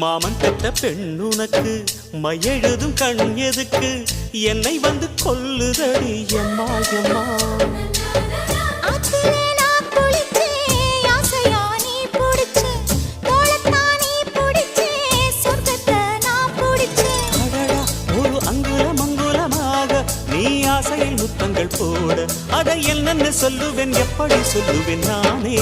மாமன் பெற்ற பெண்ணுனக்கு மையெழுதும் கண் எதுக்கு என்னை வந்து கொல்லுதடி எம்மா எம்மா ஒரு அங்குலம் அங்குலமாக நீ ஆசையில் முத்தங்கள் போட அதை என்னன்னு சொல்லுவேன் எப்படி சொல்லுவேன் நானே